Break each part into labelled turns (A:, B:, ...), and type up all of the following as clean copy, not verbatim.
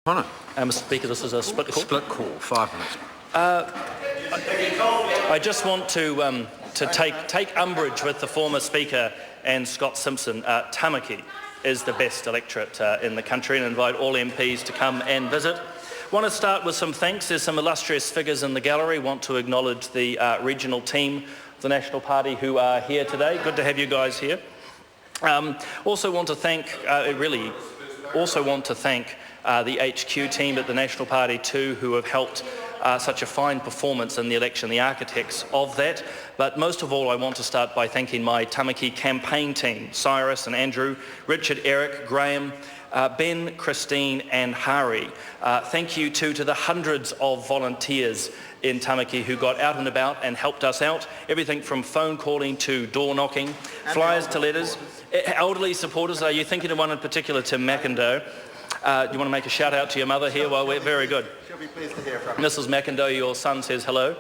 A: Honour.
B: Mr Speaker, this is a split call.
A: Split call, 5 minutes.
B: I just want to take umbrage with the former Speaker and Scott Simpson. Tamaki is the best electorate in the country, and invite all MPs to come and visit. I want to start with some thanks. There's some illustrious figures in the gallery. I want to acknowledge the regional team of the National Party who are here today. Good to have you guys here. Also want to thank the HQ team at the National Party too, who have helped such a fine performance in the election, the architects of that. But most of all, I want to start by thanking my Tamaki campaign team, Cyrus and Andrew, Richard, Eric, Graham, Ben, Christine and Hari. Thank you too to the hundreds of volunteers in Tamaki who got out and about and helped us out. Everything from phone calling to door knocking, flyers to letters. Elderly supporters, are you thinking of one in particular, Tim McIndoe? Do you want to make a shout out to your mother here? Well, we're very good.
C: She'll be pleased to hear from you.
B: Mrs. McIndoe, your son says hello.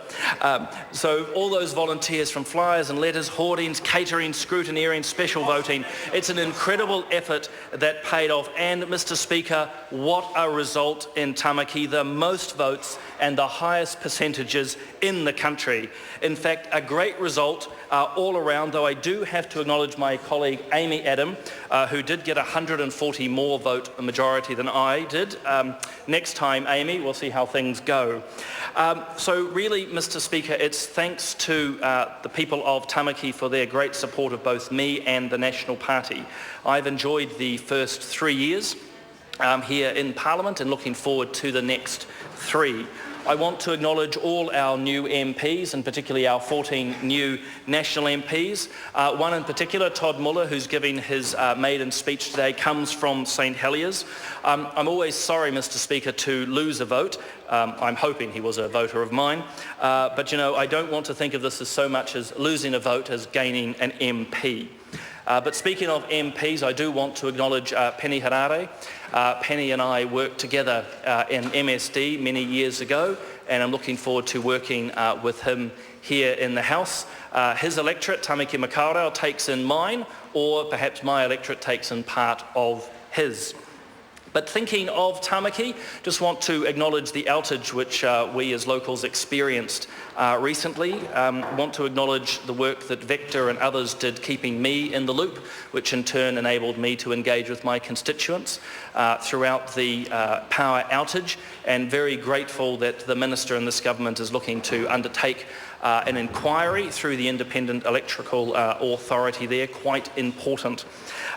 B: So all those volunteers from flyers and letters, hoardings, catering, scrutineering, special voting, it's an incredible effort that paid off. And Mr. Speaker, what a result in Tamaki, the most votes and the highest percentages in the country. In fact, a great result all around, though I do have to acknowledge my colleague Amy Adam, who did get 140 more vote majority than I did. Next time, Amy, we'll see how things go. So really, Mr. Speaker, it's thanks to the people of Tamaki for their great support of both me and the National Party. I've enjoyed the first 3 years here in Parliament and looking forward to the next 3. I want to acknowledge all our new MPs, and particularly our 14 new national MPs. One in particular, Todd Muller, who's giving his maiden speech today, comes from St Heliers. I'm always sorry, Mr. Speaker, to lose a vote. I'm hoping he was a voter of mine. But, you know, I don't want to think of this as so much as losing a vote as gaining an MP. But speaking of MPs, I do want to acknowledge Penny Harare. Penny and I worked together in MSD many years ago, and I'm looking forward to working with him here in the House. His electorate, Tamaki Makaurau, takes in mine, or perhaps my electorate takes in part of his. But thinking of Tamaki, just want to acknowledge the outage which we as locals experienced recently. Want to acknowledge the work that Vector and others did keeping me in the loop, which in turn enabled me to engage with my constituents throughout the power outage, and very grateful that the Minister in this government is looking to undertake an inquiry through the Independent Electrical Authority there, quite important.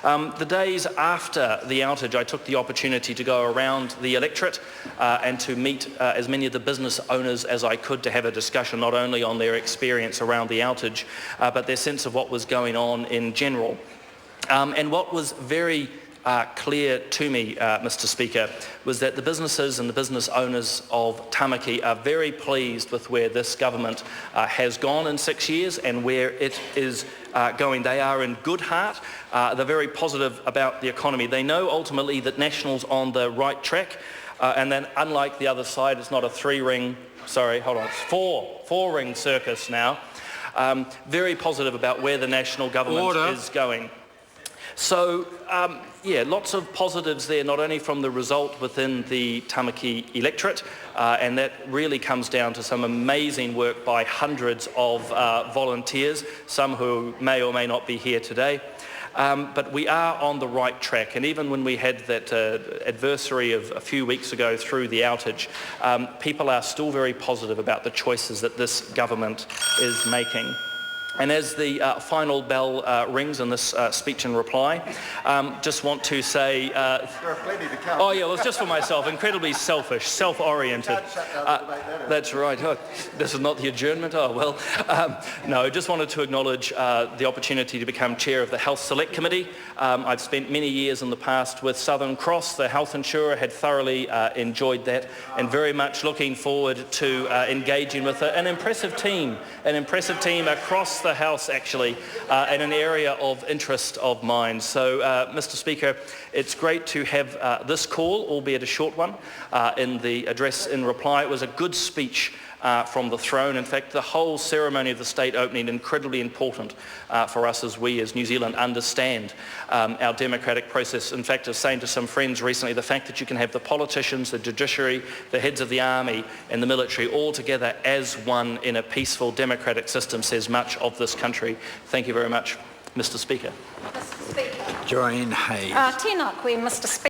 B: The days after the outage, I took the opportunity to go around the electorate and to meet as many of the business owners as I could to have a discussion not only on their experience around the outage, but their sense of what was going on in general. And what was very clear to me, Mr. Speaker, was that the businesses and the business owners of Tamaki are very pleased with where this government has gone in 6 years and where it is going. They are in good heart. They're very positive about the economy. They know ultimately that National's on the right track, and then unlike the other side, it's not a four-ring circus now. Very positive about where the National government is going. So, yeah, lots of positives there, not only from the result within the Tamaki electorate, and that really comes down to some amazing work by hundreds of volunteers, some who may or may not be here today. But we are on the right track, and even when we had that adversary of a few weeks ago through the outage, people are still very positive about the choices that this government is making. And as the final bell rings in this speech and reply, just want to say...
C: there are plenty to come.
B: Oh yeah, well, it's just for myself. Incredibly selfish, self-oriented. That's right. Oh, this is not the adjournment? Oh, well. No, just wanted to acknowledge the opportunity to become chair of the Health Select Committee. I've spent many years in the past with Southern Cross, the health insurer, had thoroughly enjoyed that, and very much looking forward to engaging with an impressive team across the House, actually, in an area of interest of mine. So, Mr. Speaker, it's great to have this call, albeit a short one, in the address in reply. It was a good speech from the throne. In fact, the whole ceremony of the state opening incredibly important for us as we as New Zealand understand our democratic process. In fact, I was saying to some friends recently, the fact that you can have the politicians, the judiciary, the heads of the army and the military all together as one in a peaceful democratic system says much of this country. Thank you very much, Mr. Speaker.
A: Mr. Speaker.
D: Joanne Hayes.
A: Tēnā koe, Mr. Speaker.